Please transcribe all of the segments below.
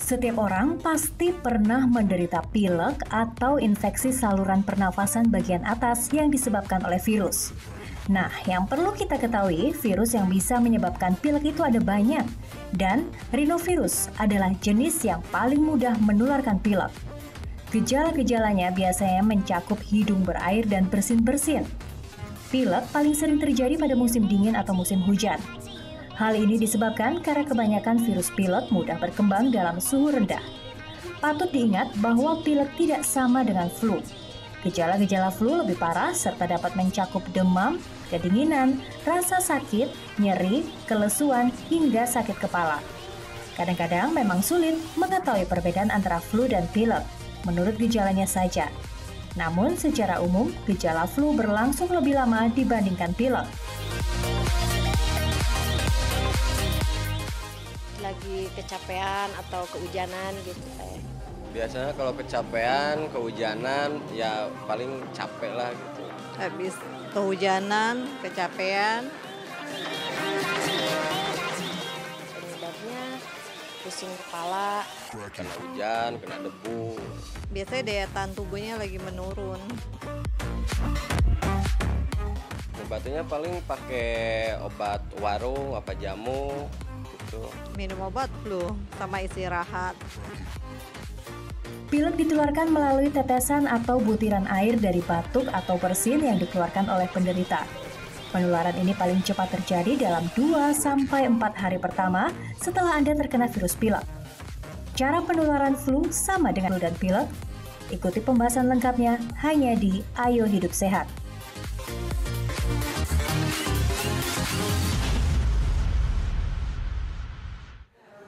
Setiap orang pasti pernah menderita pilek atau infeksi saluran pernafasan bagian atas yang disebabkan oleh virus. Nah, yang perlu kita ketahui, virus yang bisa menyebabkan pilek itu ada banyak. Dan rhinovirus adalah jenis yang paling mudah menularkan pilek. Gejala-gejalanya biasanya mencakup hidung berair dan bersin-bersin. Pilek paling sering terjadi pada musim dingin atau musim hujan. Hal ini disebabkan karena kebanyakan virus pilek mudah berkembang dalam suhu rendah. Patut diingat bahwa pilek tidak sama dengan flu. Gejala-gejala flu lebih parah serta dapat mencakup demam, kedinginan, rasa sakit, nyeri, kelesuan, hingga sakit kepala. Kadang-kadang memang sulit mengetahui perbedaan antara flu dan pilek, menurut gejalanya saja. Namun secara umum, gejala flu berlangsung lebih lama dibandingkan pilek. Lagi kecapean atau kehujanan gitu kayak. Biasanya kalau kecapean, kehujanan, ya paling capek lah gitu. Habis kehujanan, kecapean. Penyebabnya pusing kepala. Kena hujan, kena debu. Biasanya daya tahan tubuhnya lagi menurun. Obatnya paling pakai obat warung, apa jamu gitu. Minum obat flu sama istirahat. Pilek ditularkan melalui tetesan atau butiran air dari batuk atau bersin yang dikeluarkan oleh penderita. Penularan ini paling cepat terjadi dalam 2-4 hari pertama setelah Anda terkena virus pilek. Cara penularan flu sama dengan flu dan pilek. Ikuti pembahasan lengkapnya hanya di Ayo Hidup Sehat.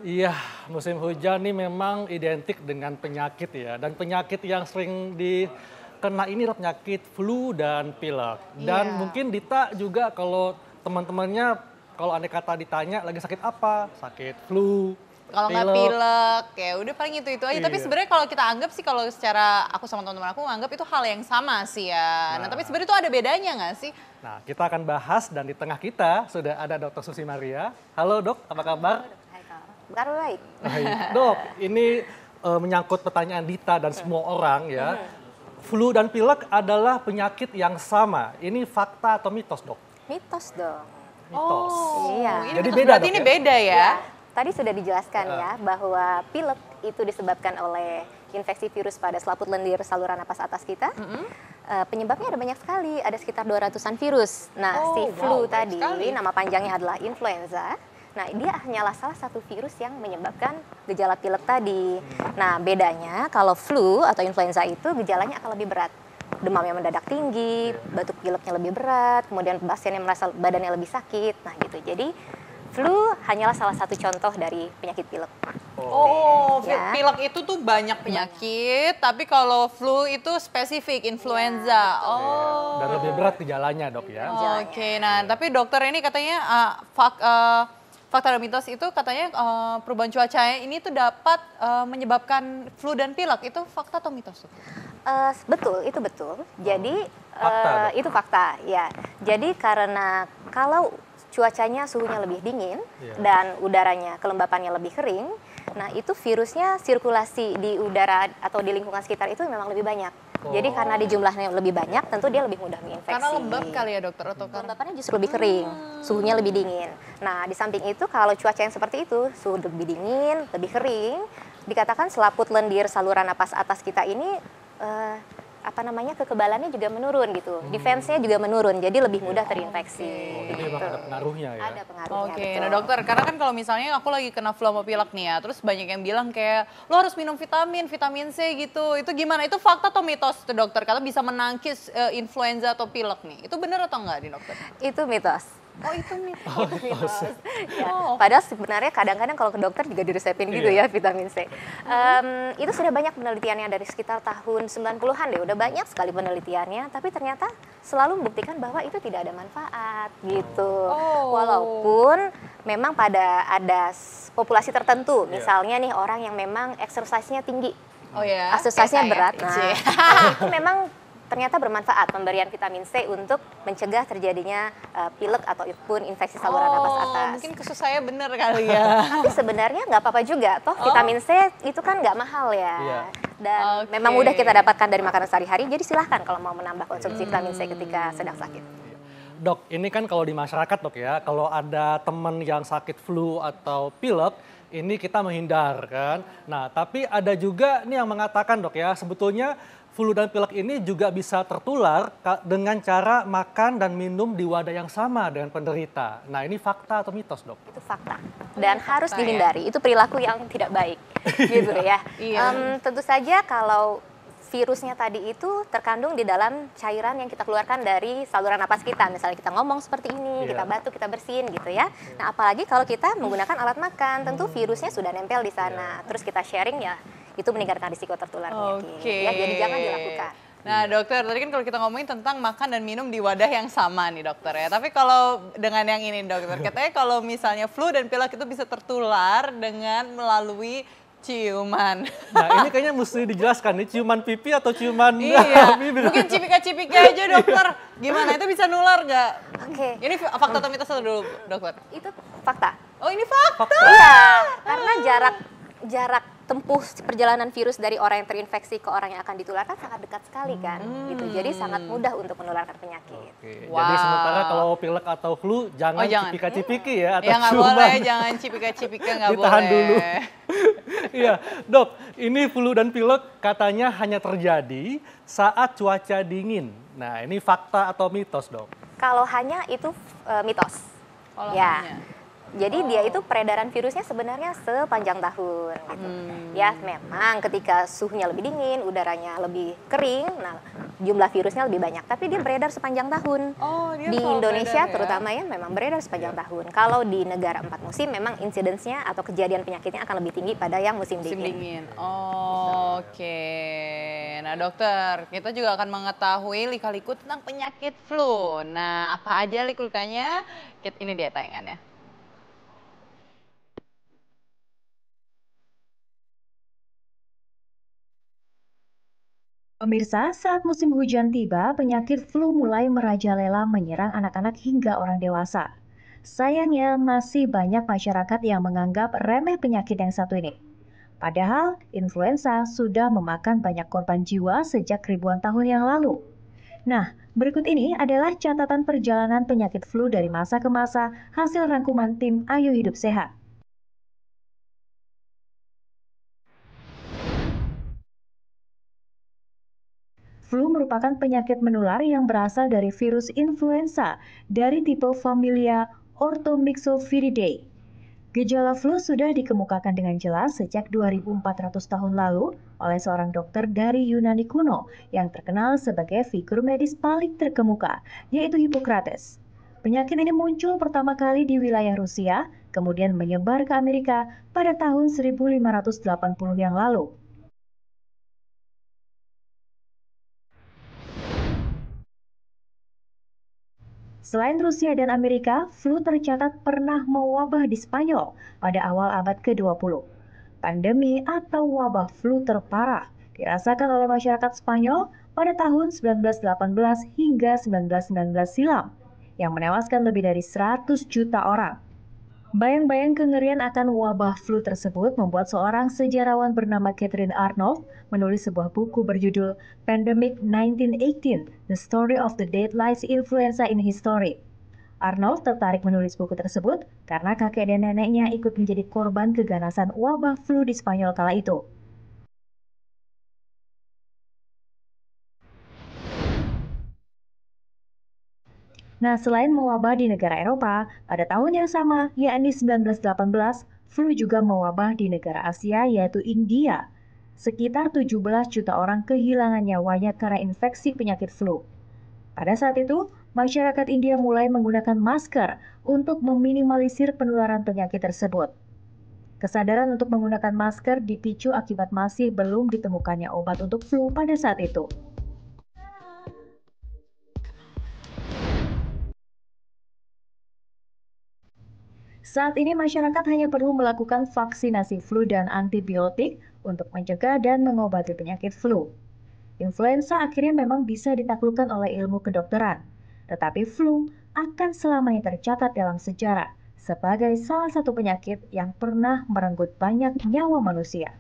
Iya, musim hujan ini memang identik dengan penyakit ya. Dan penyakit yang sering dikena ini adalah penyakit flu dan pilek. Dan mungkin Dita juga kalau teman-temannya, kalau andai kata ditanya lagi sakit apa? Sakit flu, kalau nggak pilek, ya udah paling itu aja. Iya. Tapi sebenarnya kalau kita anggap sih, kalau secara aku sama teman-teman aku anggap itu hal yang sama sih ya. Nah tapi sebenarnya itu ada bedanya nggak sih? Nah, kita akan bahas dan di tengah kita sudah ada Dr. Susi Maria. Halo dok, apa kabar? Baik. Baik. Dok, ini menyangkut pertanyaan Dita dan semua orang ya. Flu dan pilek adalah penyakit yang sama. Ini fakta atau mitos, dok? Mitos dong. Mitos. Iya. Jadi Mitos beda, berarti dok, ini ya? beda ya? Tadi sudah dijelaskan ya bahwa pilek itu disebabkan oleh infeksi virus pada selaput lendir saluran napas atas kita. Penyebabnya ada banyak sekali, ada sekitar 200-an virus. Nah, si flu banyak tadi, sekali. nama panjangnya adalah influenza. Nah, dia hanyalah salah satu virus yang menyebabkan gejala pilek tadi. Nah, bedanya kalau flu atau influenza itu gejalanya akan lebih berat. Demamnya mendadak tinggi, batuk pileknya lebih berat, kemudian pasiennya merasa badannya lebih sakit. Nah, gitu. Jadi, flu hanyalah salah satu contoh dari penyakit pilek. Oh, Ya. pilek itu tuh banyak penyakit, tapi kalau flu itu spesifik, influenza. Oh. Dan lebih berat gejalanya, dok ya. Oke, nah tapi dokter ini katanya fakta dan mitos itu katanya perubahan cuaca ini tuh dapat menyebabkan flu dan pilek. Itu fakta atau mitos? Betul, itu betul. Jadi, Fakta, Dok. itu fakta, ya. Jadi karena kalau cuacanya suhunya lebih dingin dan udaranya kelembapannya lebih kering, nah itu virusnya sirkulasi di udara atau di lingkungan sekitar itu memang lebih banyak. Jadi karena di jumlahnya lebih banyak, tentu dia lebih mudah menginfeksi. Karena lembab kali ya dokter atau karena Kelembapannya justru lebih kering, suhunya lebih dingin. Nah, di samping itu kalau cuaca yang seperti itu, suhu lebih dingin, lebih kering, dikatakan selaput lendir saluran napas atas kita ini kekebalannya juga menurun gitu. Defense-nya juga menurun, jadi lebih mudah terinfeksi. Jadi memang ada pengaruhnya ya. Ada pengaruhnya. Oke, betul. nah dokter, karena kan kalau misalnya aku lagi kena flu sama pilek nih ya, terus banyak yang bilang kayak, lo harus minum vitamin C gitu. Itu gimana? Itu fakta atau mitos tuh dokter? Kalau bisa menangkis influenza atau pilek nih, itu benar atau enggak nih dokter? Itu mitos. Oh itu mitos. Ya, Oh. padahal sebenarnya kadang-kadang kalau ke dokter juga diresepin gitu ya vitamin C. Itu sudah banyak penelitiannya dari sekitar tahun 90-an deh, udah banyak sekali penelitiannya, tapi ternyata selalu membuktikan bahwa itu tidak ada manfaat gitu. Walaupun memang pada ada populasi tertentu, misalnya nih orang yang memang exercise-nya tinggi, Oh ya. exercise-nya berat, nah itu memang ternyata bermanfaat pemberian vitamin C untuk mencegah terjadinya pilek ataupun infeksi saluran napas atas. Mungkin khusus saya bener kali ya. Tapi sebenarnya nggak apa-apa juga, toh vitamin C itu kan nggak mahal ya. Iya. Dan memang mudah kita dapatkan dari makanan sehari-hari, jadi silahkan kalau mau menambah konsumsi vitamin C ketika sedang sakit. Dok, ini kan kalau di masyarakat dok ya, kalau ada teman yang sakit flu atau pilek, ini kita menghindar kan. Nah, tapi ada juga nih yang mengatakan dok ya, sebetulnya flu dan pilek ini juga bisa tertular dengan cara makan dan minum di wadah yang sama dengan penderita. Nah, ini fakta atau mitos dok? Itu fakta dan harus fakta, dihindari. Itu perilaku yang tidak baik, gitu ya. Iya. Tentu saja kalau virusnya tadi itu terkandung di dalam cairan yang kita keluarkan dari saluran napas kita. Misalnya kita ngomong seperti ini, kita batuk, kita bersin gitu ya. Nah, apalagi kalau kita menggunakan alat makan, tentu virusnya sudah nempel di sana. Terus kita sharing ya, itu meningkatkan risiko tertular penyakit. Ya, jadi jangan dilakukan. Nah dokter, tadi kan kalau kita ngomongin tentang makan dan minum di wadah yang sama nih dokter ya. Tapi kalau dengan yang ini dokter, katanya kalau misalnya flu dan pilek itu bisa tertular dengan melalui ciuman. Nah, ini kayaknya mesti dijelaskan nih, ciuman pipi atau ciuman bibir? Mungkin cipika-cipika aja dokter. Gimana, itu bisa nular nggak? Oke. Ini fakta atau mitos dulu dokter? Itu fakta. Oh ini fakta? Iya, karena jarak tempuh perjalanan virus dari orang yang terinfeksi ke orang yang akan ditularkan sangat dekat sekali kan, gitu. Jadi sangat mudah untuk menularkan penyakit. Oke, jadi sementara kalau pilek atau flu jangan cipika-cipiki ya atau ya nggak ciuman. boleh, jangan cipika-cipika, nggak boleh. Ditahan dulu. Iya, dok, ini flu dan pilek katanya hanya terjadi saat cuaca dingin. Nah, ini fakta atau mitos, dok? Kalau hanya itu mitos. Kalau Ya. hanya. Jadi dia itu peredaran virusnya sebenarnya sepanjang tahun gitu. Ya memang ketika suhunya lebih dingin, udaranya lebih kering, nah jumlah virusnya lebih banyak. Tapi dia beredar sepanjang tahun. Oh, dia Di selalu Indonesia beredar ya? terutama ya memang beredar sepanjang tahun. Kalau di negara 4 musim memang insidensnya atau kejadian penyakitnya akan lebih tinggi pada yang musim dingin. Oke. Nah dokter, kita juga akan mengetahui lika-liku tentang penyakit flu. Nah apa aja lika-likunya? Ini dia tayangannya. Pemirsa, saat musim hujan tiba, penyakit flu mulai merajalela menyerang anak-anak hingga orang dewasa. Sayangnya, masih banyak masyarakat yang menganggap remeh penyakit yang satu ini. Padahal, influenza sudah memakan banyak korban jiwa sejak ribuan tahun yang lalu. Nah, berikut ini adalah catatan perjalanan penyakit flu dari masa ke masa, hasil rangkuman tim Ayo Hidup Sehat. Flu merupakan penyakit menular yang berasal dari virus influenza dari tipe familia Orthomyxoviridae. Gejala flu sudah dikemukakan dengan jelas sejak 2400 tahun lalu oleh seorang dokter dari Yunani kuno yang terkenal sebagai figur medis paling terkemuka, yaitu Hippocrates. Penyakit ini muncul pertama kali di wilayah Rusia, kemudian menyebar ke Amerika pada tahun 1580 yang lalu. Selain Rusia dan Amerika, flu tercatat pernah mewabah di Spanyol pada awal abad ke-20. Pandemi atau wabah flu terparah dirasakan oleh masyarakat Spanyol pada tahun 1918 hingga 1919 silam, yang menewaskan lebih dari 100 juta orang. Bayang-bayang kengerian akan wabah flu tersebut membuat seorang sejarawan bernama Catherine Arnold menulis sebuah buku berjudul Pandemic 1918, The Story of the Deadliest Influenza in History. Arnold tertarik menulis buku tersebut karena kakek dan neneknya ikut menjadi korban keganasan wabah flu di Spanyol kala itu. Nah, selain mewabah di negara Eropa, pada tahun yang sama, yakni 1918, flu juga mewabah di negara Asia, yaitu India. Sekitar 17 juta orang kehilangan nyawanya karena infeksi penyakit flu. Pada saat itu, masyarakat India mulai menggunakan masker untuk meminimalisir penularan penyakit tersebut. Kesadaran untuk menggunakan masker dipicu akibat masih belum ditemukannya obat untuk flu pada saat itu. Saat ini masyarakat hanya perlu melakukan vaksinasi flu dan antibiotik untuk mencegah dan mengobati penyakit flu. Influenza akhirnya memang bisa ditaklukkan oleh ilmu kedokteran, tetapi flu akan selamanya tercatat dalam sejarah sebagai salah satu penyakit yang pernah merenggut banyak nyawa manusia.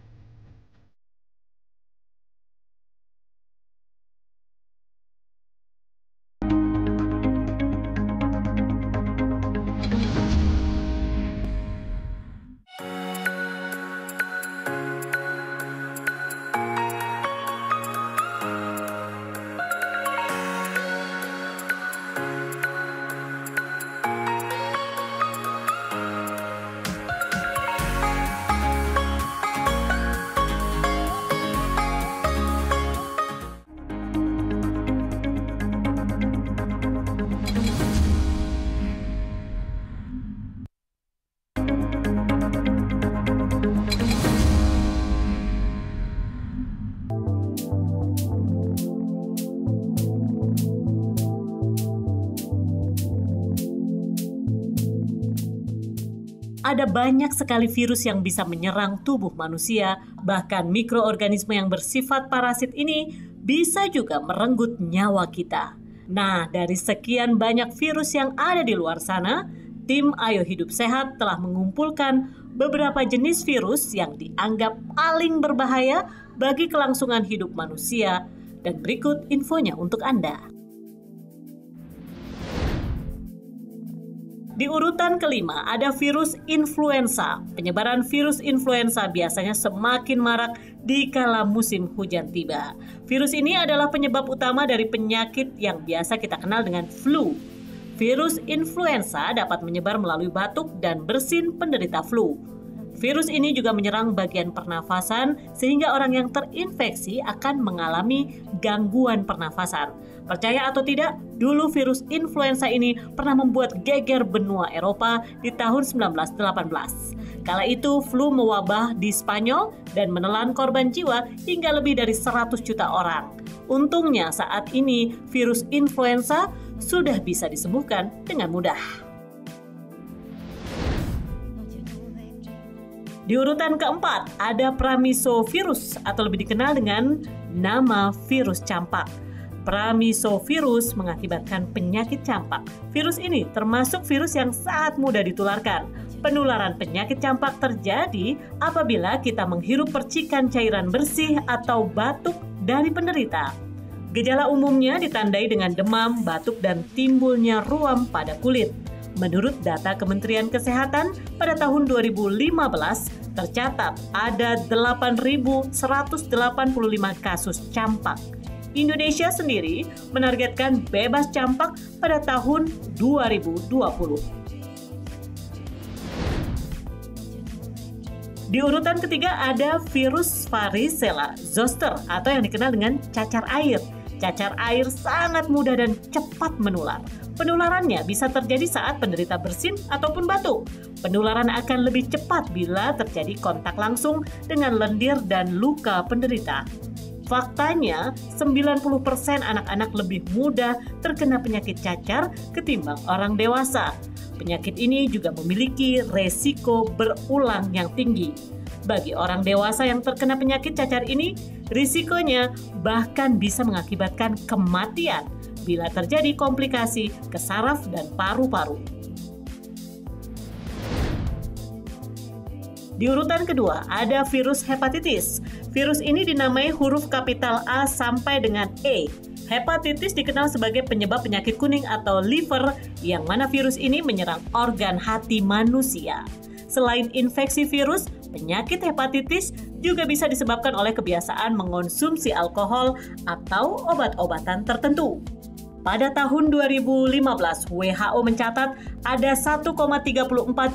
Ada banyak sekali virus yang bisa menyerang tubuh manusia, bahkan mikroorganisme yang bersifat parasit ini bisa juga merenggut nyawa kita. Nah, dari sekian banyak virus yang ada di luar sana, tim Ayo Hidup Sehat telah mengumpulkan beberapa jenis virus yang dianggap paling berbahaya bagi kelangsungan hidup manusia, dan berikut infonya untuk Anda. Di urutan kelima ada virus influenza. Penyebaran virus influenza biasanya semakin marak di kala musim hujan tiba. Virus ini adalah penyebab utama dari penyakit yang biasa kita kenal dengan flu. Virus influenza dapat menyebar melalui batuk dan bersin penderita flu. Virus ini juga menyerang bagian pernafasan sehingga orang yang terinfeksi akan mengalami gangguan pernafasan. Percaya atau tidak, dulu virus influenza ini pernah membuat geger benua Eropa di tahun 1918. Kala itu flu mewabah di Spanyol dan menelan korban jiwa hingga lebih dari 100 juta orang. Untungnya saat ini virus influenza sudah bisa disembuhkan dengan mudah. Di urutan keempat ada Pramisovirus atau lebih dikenal dengan nama virus campak. Pramisovirus mengakibatkan penyakit campak. Virus ini termasuk virus yang sangat mudah ditularkan. Penularan penyakit campak terjadi apabila kita menghirup percikan cairan bersih atau batuk dari penderita. Gejala umumnya ditandai dengan demam, batuk, dan timbulnya ruam pada kulit. Menurut data Kementerian Kesehatan, pada tahun 2015 tercatat ada 8.185 kasus campak. Indonesia sendiri menargetkan bebas campak pada tahun 2020. Di urutan ketiga ada virus varicella zoster atau yang dikenal dengan cacar air. Cacar air sangat mudah dan cepat menular. Penularannya bisa terjadi saat penderita bersin ataupun batuk. Penularan akan lebih cepat bila terjadi kontak langsung dengan lendir dan luka penderita. Faktanya, 90% anak-anak lebih mudah terkena penyakit cacar ketimbang orang dewasa. Penyakit ini juga memiliki resiko berulang yang tinggi. Bagi orang dewasa yang terkena penyakit cacar ini, risikonya bahkan bisa mengakibatkan kematian bila terjadi komplikasi ke saraf dan paru-paru. Di urutan kedua ada virus hepatitis. Virus ini dinamai huruf kapital A sampai dengan E. Hepatitis dikenal sebagai penyebab penyakit kuning atau liver, yang mana virus ini menyerang organ hati manusia. Selain infeksi virus, penyakit hepatitis juga bisa disebabkan oleh kebiasaan mengonsumsi alkohol atau obat-obatan tertentu. Pada tahun 2015, WHO mencatat ada 1,34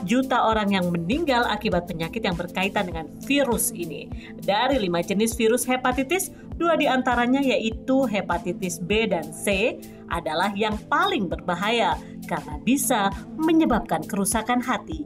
juta orang yang meninggal akibat penyakit yang berkaitan dengan virus ini. Dari 5 jenis virus hepatitis, 2 diantaranya yaitu hepatitis B dan C adalah yang paling berbahaya karena bisa menyebabkan kerusakan hati.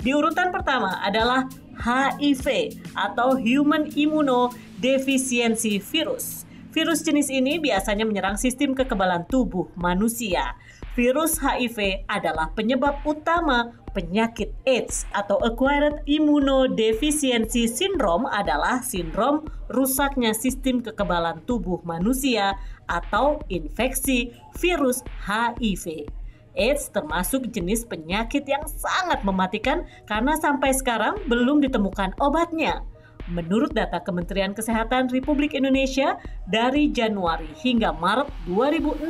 Di urutan pertama adalah HIV atau Human Immunodeficiency Virus. Virus jenis ini biasanya menyerang sistem kekebalan tubuh manusia. virus HIV adalah penyebab utama penyakit AIDS atau Acquired Immunodeficiency Syndrome adalah sindrom rusaknya sistem kekebalan tubuh manusia atau infeksi virus HIV. AIDS termasuk jenis penyakit yang sangat mematikan karena sampai sekarang belum ditemukan obatnya. Menurut data Kementerian Kesehatan Republik Indonesia, dari Januari hingga Maret 2016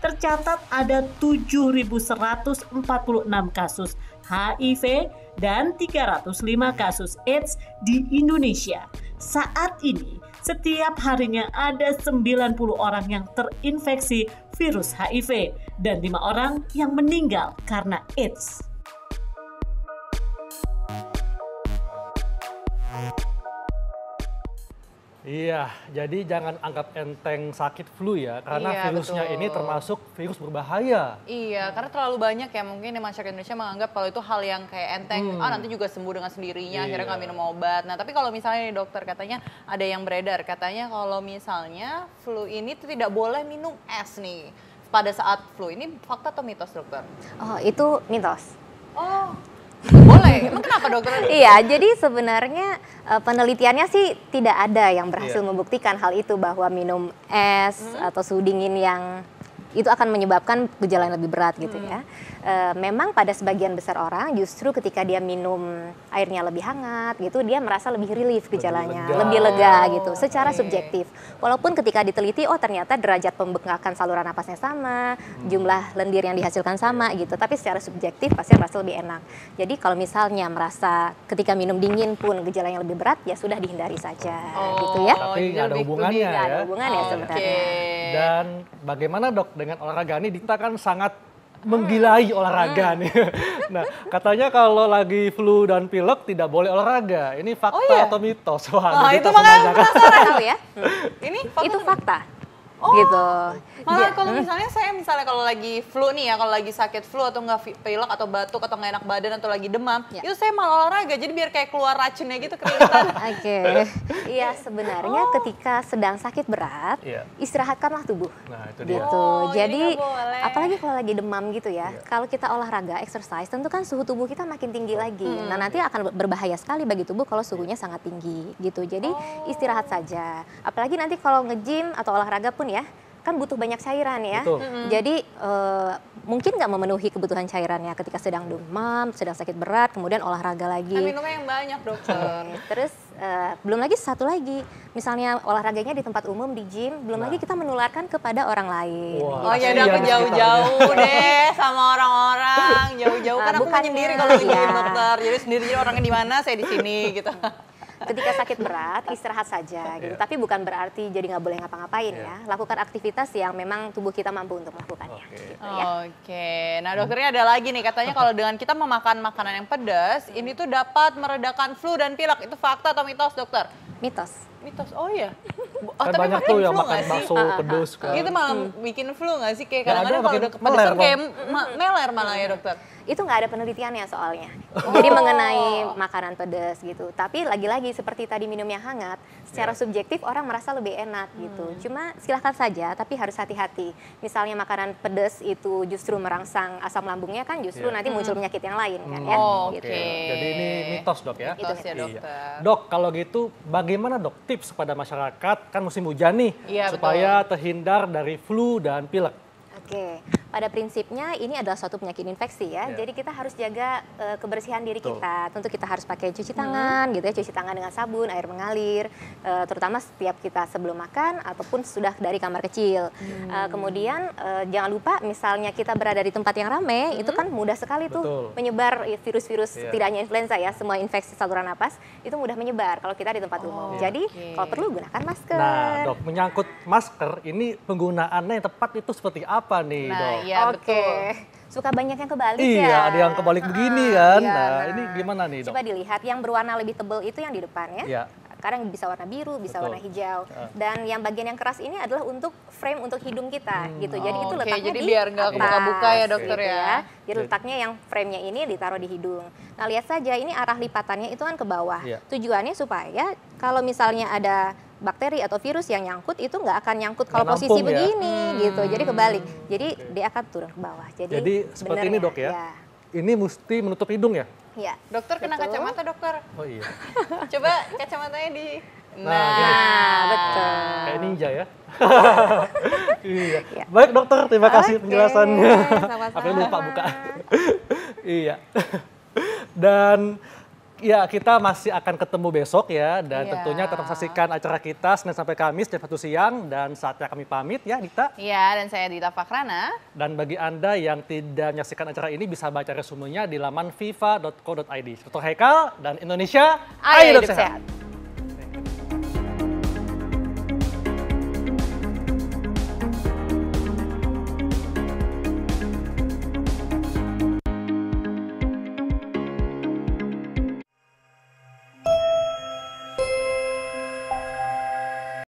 tercatat ada 7.146 kasus HIV dan 305 kasus AIDS di Indonesia. Saat ini, setiap harinya ada 90 orang yang terinfeksi virus HIV dan 5 orang yang meninggal karena AIDS. Iya, jadi jangan anggap enteng sakit flu ya, karena Iya, virusnya betul. ini termasuk virus berbahaya. Iya, karena terlalu banyak ya mungkin di masyarakat Indonesia menganggap kalau itu hal yang kayak enteng, nanti juga sembuh dengan sendirinya, akhirnya nggak Iya. minum obat. Nah tapi kalau misalnya nih dokter katanya ada yang beredar, katanya kalau misalnya flu ini tuh tidak boleh minum es nih pada saat flu. Ini fakta atau mitos dokter? Oh, itu mitos. Oh, boleh? Emang kenapa dokter? Iya, jadi sebenarnya penelitiannya sih tidak ada yang berhasil Iya. membuktikan hal itu, bahwa minum es atau suhu dingin yang itu akan menyebabkan gejala yang lebih berat gitu ya. Memang pada sebagian besar orang justru ketika dia minum airnya lebih hangat gitu, dia merasa lebih relief gejalanya, lega. lebih lega gitu, secara Oke. subjektif. Walaupun ketika diteliti, oh ternyata derajat pembengkakan saluran napasnya sama, jumlah lendir yang dihasilkan sama gitu, tapi secara subjektif pasien merasa lebih enak. Jadi kalau misalnya merasa ketika minum dingin pun gejala yang lebih berat, ya sudah dihindari saja gitu ya. Tapi jadi nggak ada lebih- hubungannya lebih- Nggak ada ya. hubungan ya Oke. sebenarnya. Dan bagaimana dok dengan olahraga ini? Dita kan sangat menggilai olahraga nih. Nah, katanya kalau lagi flu dan pilek tidak boleh olahraga. Ini fakta Oh, iya? atau mitos? Nah, Dita itu makanya sengaja. Tahu ya? Ini Itu atau- fakta. Oh, Gitu. Malah Ja- kalau misalnya kalau lagi flu nih ya, kalau lagi sakit flu atau nggak pilek atau batuk atau nggak enak badan atau lagi demam, Ya. itu saya malah olahraga jadi biar kayak keluar racunnya gitu keringetan. Oke, iya sebenarnya ketika sedang sakit berat, Iya. istirahatkanlah tubuh. Nah, itu dia. Gitu. Oh, jadi Jadi nggak boleh. apalagi kalau lagi demam gitu ya, Iya. kalau kita olahraga, exercise, tentu kan suhu tubuh kita makin tinggi lagi. Nah nanti akan berbahaya sekali bagi tubuh kalau suhunya sangat tinggi gitu. Jadi istirahat saja. Apalagi nanti kalau nge-gym atau olahraga pun ya, kan butuh banyak cairan ya. Betul. Jadi mungkin nggak memenuhi kebutuhan cairannya ketika sedang demam, sedang sakit berat, kemudian olahraga lagi. Kan minumnya yang banyak dokter. Terus belum lagi satu lagi, misalnya olahraganya di tempat umum, di gym, belum lagi kita menularkan kepada orang lain. Wah. Oh ya Kasihan udah aku sekitarnya. jauh-jauh deh sama orang-orang, jauh-jauh kan aku Bukannya, menyendiri kalau lagi iya. dokter. Jadi sendiri orangnya di mana, saya di sini gitu. Ketika sakit berat, istirahat saja gitu. Iya. Tapi bukan berarti jadi nggak boleh ngapa-ngapain ya. Lakukan aktivitas yang memang tubuh kita mampu untuk melakukannya. Oke. Gitu ya. Oke, nah dokternya ada lagi nih, katanya kalau dengan kita memakan makanan yang pedas, ini tuh dapat meredakan flu dan pilek. Itu fakta atau mitos dokter? Mitos. Mitos, oh iya. Kan banyak tuh yang makan bakso pedas kan. Itu malah bikin flu nggak sih? Kayak Nggak ada, kadang-kadang kalau makin udah kepedesan meler, kayak meler malah ya dokter. Itu nggak ada penelitiannya soalnya. Jadi mengenai makanan pedas gitu. Tapi lagi-lagi seperti tadi minum yang hangat, secara subjektif orang merasa lebih enak gitu. Cuma silahkan saja, tapi harus hati-hati. Misalnya makanan pedas itu justru merangsang asam lambungnya kan justru Iya. nanti muncul penyakit yang lain kan ya. Oh, Gitu. oke. Jadi ini mitos dok ya? Mitos ya Iya. dokter. Dok, kalau gitu bagaimana dok tips kepada masyarakat, kan musim hujan nih, Iya, supaya terhindar dari flu dan pilek? Oke, pada prinsipnya ini adalah suatu penyakit infeksi ya. Iya. Jadi kita harus jaga kebersihan diri Betul. kita. Tentu kita harus pakai cuci tangan gitu ya, cuci tangan dengan sabun, air mengalir, terutama setiap kita sebelum makan ataupun sudah dari kamar kecil. Kemudian jangan lupa misalnya kita berada di tempat yang ramai, itu kan mudah sekali tuh Betul. menyebar virus-virus, Iya. tidak hanya influenza ya, semua infeksi saluran napas itu mudah menyebar kalau kita di tempat umum. Jadi kalau perlu gunakan masker. Nah dok, menyangkut masker, ini penggunaannya yang tepat itu seperti apa nih Nah, dok? iya Oke, betul. suka banyak yang kebalik Iya, ya. ada yang kebalik begini kan. Iya, Nah, ini gimana nih dok? Coba dilihat, yang berwarna lebih tebal itu yang di depan ya. Iya. Kadang bisa warna biru, bisa Betul. warna hijau. Dan yang bagian yang keras ini adalah untuk frame untuk hidung kita gitu. Jadi itu Oke, letaknya jadi di biar nggak atas, kebuka-buka ya, dokter gitu ya. Jadi letaknya yang frame-nya ini ditaruh di hidung. Nah, lihat saja ini arah lipatannya itu kan ke bawah. Iya. Tujuannya supaya kalau misalnya ada bakteri atau virus yang nyangkut itu nggak akan nyangkut kalau Nggak posisi nampung ya? begini gitu. Jadi kebalik. Jadi dia akan turun ke bawah. Jadi seperti ini benernya, dok ya? Ini mesti menutup hidung ya? Ya. Dokter kena Betul. kacamata dokter. Oh iya. Coba kacamatanya di. Nah, betul. Kayak ninja ya. Iya. Ya. Baik dokter, terima kasih Oke, penjelasannya. sama-sama. Apa yang lupa buka? Iya. Dan ya kita masih akan ketemu besok ya. Dan Iya. tentunya tetap saksikan acara kita Senin sampai Kamis jam 1 siang. Dan saatnya kami pamit ya Dita. Iya, dan saya Dita Fakrana. Dan bagi Anda yang tidak menyaksikan acara ini bisa baca resumenya di laman fifa.co.id. Dr. Haikal dan Indonesia, Ayo hidup sehat. sehat.